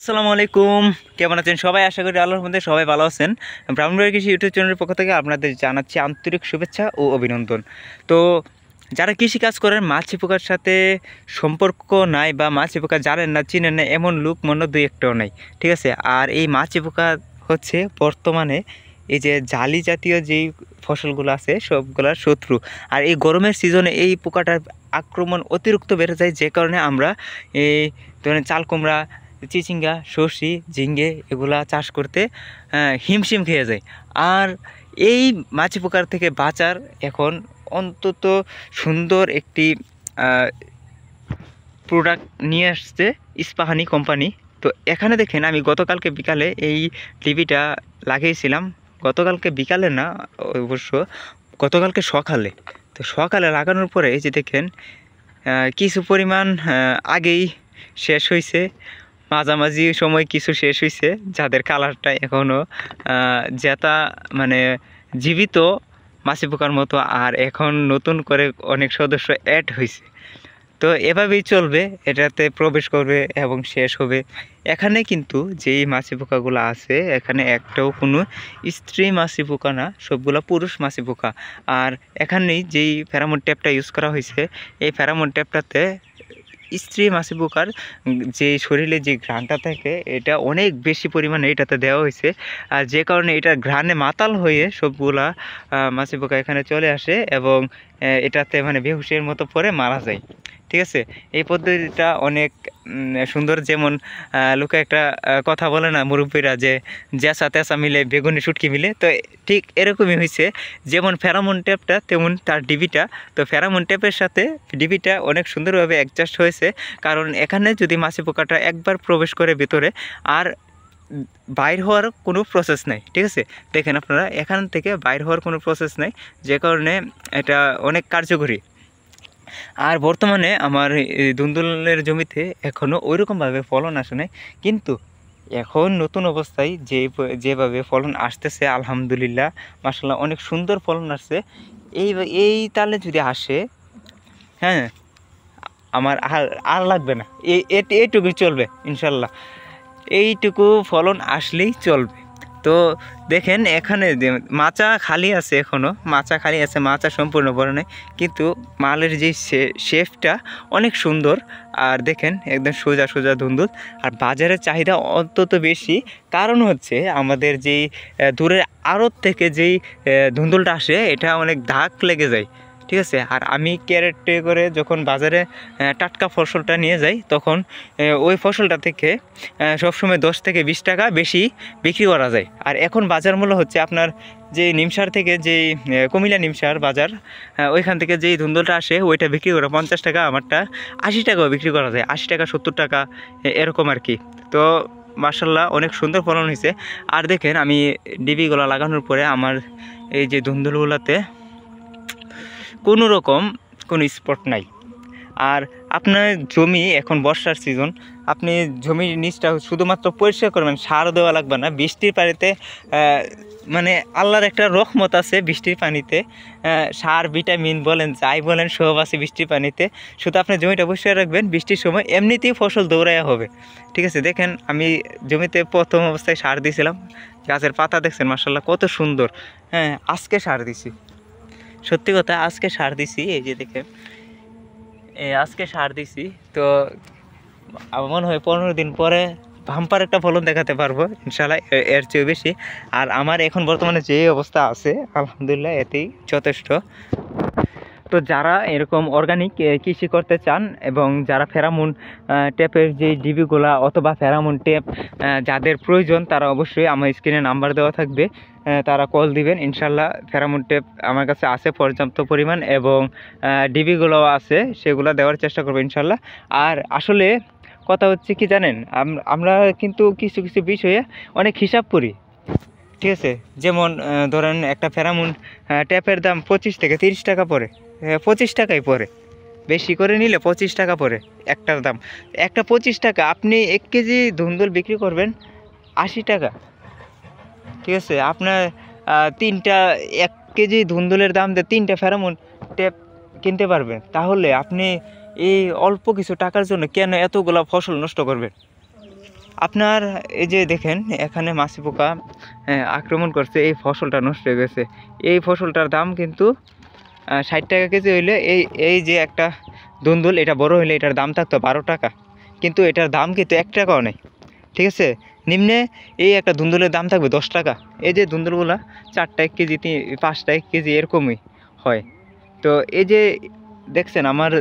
আসসালামু আলাইকুম, কেমন আছেন সবাই? আশা করি আল্লাহর মধ্যে সবাই ভালো আছেন। ব্রাহ্মণবাড়ি কৃষি ইউটিউব চ্যানেলের পক্ষ থেকে আপনাদের জানাচ্ছি আন্তরিক শুভেচ্ছা ও অভিনন্দন। তো যারা কৃষিকাজ করেন, মাছি পোকার সাথে সম্পর্ক নাই বা মাছি পোকা জানেন না, চিনেন না, এমন লোক মনে দুই একটাও নাই, ঠিক আছে? আর এই মাছি পোকা হচ্ছে বর্তমানে এই যে জালি জাতীয় যেই ফসলগুলো আছে সবগুলোর শত্রু। আর এই গরমের সিজনে এই পোকাটার আক্রমণ অতিরিক্ত বেড়ে যায়, যে কারণে আমরা এই ধরেন চাল কুমড়া, চিচিঙ্গা, সর্ষে, ঝিঙ্গে এগুলা চাষ করতে হিমশিম খেয়ে যায়। আর এই মাছি পোকার থেকে বাঁচার এখন অন্তত সুন্দর একটি প্রোডাক্ট নিয়ে আসছে ইস্পাহানি কোম্পানি। তো এখানে দেখেন, আমি গতকালকে বিকালে এই টিভিটা লাগিয়েছিলাম। গতকালকে বিকালে না, অবশ্য গতকালকে সকালে। তো সকালে লাগানোর পরে এই যে দেখেন কিছু পরিমাণ আগেই শেষ হয়েছে, মাঝামাঝি সময় কিছু শেষ হয়েছে, যাদের কালারটা এখনও জেতা মানে জীবিত মাছি পোকার মতো। আর এখন নতুন করে অনেক সদস্য অ্যাড হয়েছে। তো এভাবেই চলবে, এটাতে প্রবেশ করবে এবং শেষ হবে। এখানে কিন্তু যেই মাছি পোকাগুলো আছে, এখানে একটাও কোনো স্ত্রী মাছি পোকা না, সবগুলো পুরুষ মাছি পোকা। আর এখানেই যেই ফেরামন ট্যাপটা ইউজ করা হয়েছে, এই ফেরামন ট্যাপটাতে স্ত্রী মাছি পোকার যে শরীরে যে ঘ্রাণটা থাকে, এটা অনেক বেশি পরিমাণে এটাতে দেওয়া হয়েছে। আর যে কারণে এটা ঘ্রাণে মাতাল হয়ে সবগুলা মাছি পোকা এখানে চলে আসে এবং এটাতে মানে বেহুশের মতো পরে মারা যায়, ঠিক আছে? এই পদ্ধতিটা অনেক সুন্দর। যেমন লোকে একটা কথা বলে না মুরব্বীরা, যে জ্যাসা তেসা মিলে বেগুনি শুটকি মিলে, তো ঠিক এরকমই হয়েছে। যেমন ফেরামন ট্যাপটা তেমন তার ডিবিটা। তো ফেরামন ট্যাপের সাথে ডিবিটা অনেক সুন্দরভাবে অ্যাডজাস্ট হয়েছে, কারণ এখানে যদি মাছি পোকাটা একবার প্রবেশ করে ভিতরে, আর বাইর হওয়ার কোনো প্রসেস নাই, ঠিক আছে? দেখেন আপনারা, এখান থেকে বাইর হওয়ার কোনো প্রসেস নাই, যে কারণে এটা অনেক কার্যকরী। আর বর্তমানে আমার ধুন্দুলের জমিতে এখনও ওইরকমভাবে ফলন আসে নাই, কিন্তু এখন নতুন অবস্থায় যেভাবে ফলন আসতেছে, আলহামদুলিল্লাহ মাশাআল্লাহ অনেক সুন্দর ফলন আসছে। এই এই তালে যদি আসে, হ্যাঁ, আমার আর লাগবে না, এইটুকুই চলবে ইনশাল্লাহ। এইটুকু ফলন আসলেই চলবে। তো দেখেন এখানে মাচা খালি আছে, এখনও মাচা খালি আছে, মাচা সম্পূর্ণ বড় নেই, কিন্তু মালের যে শেপটা অনেক সুন্দর। আর দেখেন একদম সোজা সোজা ধুন্দুল। আর বাজারের চাহিদা অন্তত বেশি, কারণ হচ্ছে আমাদের যেই দূরের আড়ত থেকে যেই ধুন্দুলটা আসে, এটা অনেক দাগ লেগে যায়, ঠিক আছে? আর আমি ক্যারেটে করে যখন বাজারে টাটকা ফসলটা নিয়ে যাই, তখন ওই ফসলটা থেকে সবসময় 10 থেকে 20 টাকা বেশি বিক্রি করা যায়। আর এখন বাজার মূল্য হচ্ছে আপনার যে নিমসার থেকে, যেই কুমিল্লা নিমসার বাজার, ওইখান থেকে যেই ধুন্দুলটা আসে ওইটা বিক্রি করে 50 টাকা, আমারটা 80 টাকাও বিক্রি করা যায়, 80 টাকা 70 টাকা এরকম আর কি। তো মাশাআল্লাহ অনেক সুন্দর ফলন হয়েছে। আর দেখেন আমি ডিবিগুলো লাগানোর পরে আমার এই যে ধুন্দুলগুলোতে কোনো রকম কোনো স্পট নাই। আর আপনার জমি এখন বর্ষার সিজন, আপনি জমির নিচটা শুধুমাত্র পরিষ্কার করবেন, সার দেওয়া লাগবে না। বৃষ্টির পানিতে মানে আল্লাহর একটা রহমত আছে বৃষ্টির পানিতে, সার ভিটামিন বলেন যাই বলেন সব আছে বৃষ্টির পানিতে। শুধু আপনি জমিটা পরিষ্কার রাখবেন, বৃষ্টির সময় এমনিতেই ফসল দৌড়াইয়া হবে, ঠিক আছে? দেখেন আমি জমিতে প্রথম অবস্থায় সার দিয়েছিলাম, গাছের পাতা দেখছেন মাশাআল্লাহ কত সুন্দর। হ্যাঁ, আজকে সার দিছি, সত্যি কথা আজকে সার দিছি, এই যে দেখেন আজকে সার দিছি। তো আমার মনে হয় 15 দিন পরে বাম্পার একটা ফলন দেখাতে পারবো ইনশাল্লাহ, এর চেয়েও বেশি। আর আমার এখন বর্তমানে যে অবস্থা আছে আলহামদুলিল্লাহ এতেই যথেষ্ট। তো যারা এরকম অর্গানিক কৃষি করতে চান এবং যারা ফেরামুন ট্যাপের যে ডিবিগুলা অথবা ফেরামুন ট্যাপ যাদের প্রয়োজন, তারা অবশ্যই আমার স্ক্রিনে নাম্বার দেওয়া থাকবে, তারা কল দিবেন। ইনশাল্লাহ ফেরামুন ট্যাপ আমার কাছে আছে পর্যাপ্ত পরিমাণ, এবং ডিবিগুলোও আছে, সেগুলো দেওয়ার চেষ্টা করবো ইনশাল্লাহ। আর আসলে কথা হচ্ছে কি জানেন, আমরা কিন্তু কিছু কিছু বিষয়ে অনেক হিসাব করি, ঠিক আছে? যেমন ধরেন একটা ফেরামুন ট্যাপের দাম 25 থেকে 30 টাকা পড়ে, 25 টাকাই পড়ে, বেশি করে নিলে 25 টাকা পড়ে একটার দাম। একটা 25 টাকা, আপনি 1 কেজি ধুন্দুল বিক্রি করবেন 80 টাকা, ঠিক আছে? আপনার তিনটা 1 কেজি ধুন্দুলের দাম দিয়ে 3টা ফেরামুন ট্যাপ কিনতে পারবেন। তাহলে আপনি এই অল্প কিছু টাকার জন্য কেন এতগুলা ফসল নষ্ট করবেন? আপনার এই যে দেখেন এখানে মাছি পোকা আক্রমণ করছে, এই ফসলটা নষ্ট হয়ে গেছে। এই ফসলটার দাম কিন্তু 60 টাকা কেজি হইলে এই যে একটা ধুন্দুল এটা বড় হইলে এটার দাম থাকতো 12 টাকা, কিন্তু এটার দাম কিন্তু 1 টাকাও নেই। ঠিক আছে, নিম্নে এই একটা ধুন্দুলের দাম থাকবে 10 টাকা। এই যে ধুন্দুলগুলা 4 টাকা কেজি 5 টাকা কেজি এরকমই হয়। তো এই যে দেখছেন আমার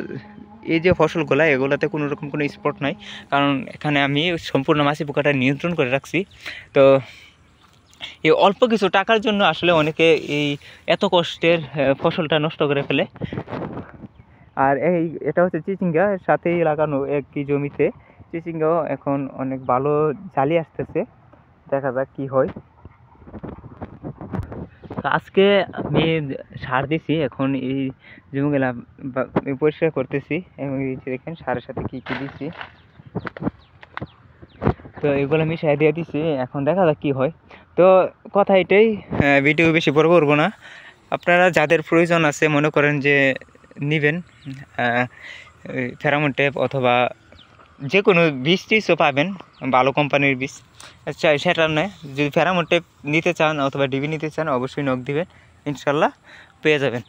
এই যে ফসলগুলা এগুলাতে কোনো রকম কোনো স্পট নাই, কারণ এখানে আমি সম্পূর্ণ মাছি পোকাটা নিয়ন্ত্রণ করে রাখছি। তো এই অল্প কিছু টাকার জন্য আসলে অনেকে এই এত কষ্টের ফসলটা নষ্ট করে ফেলে। আর এটা হচ্ছে চিচিঙ্গা, এর সাথেই লাগানো একই জমিতে চিচিঙ্গাও এখন অনেক ভালো জালি আসতেছে, দেখা যাক কি হয়। তো আজকে আমি সার দিছি, এখন এই জমিগুলা পরিষ্কার করতেছি এবং এই যে দেখেন সারের সাথে কি কি দিছি, তো এগুলো মিশিয়ে দিয়ে দিছি, এখন দেখা যাক কি হয়। তো কথা এটাই, ভিডিও বেশি বড় করবো না। আপনারা যাদের প্রয়োজন আছে মনে করেন যে নেবেন ফেরামন ট্যাপ অথবা যে কোনো বীজ টিজও পাবেন, ভালো কোম্পানির বীজ। আচ্ছা সেটা নয়, যদি ফেরামন ট্যাপ নিতে চান অথবা ডিবি নিতে চান অবশ্যই নক দিবেন, ইনশাল্লাহ পেয়ে যাবেন।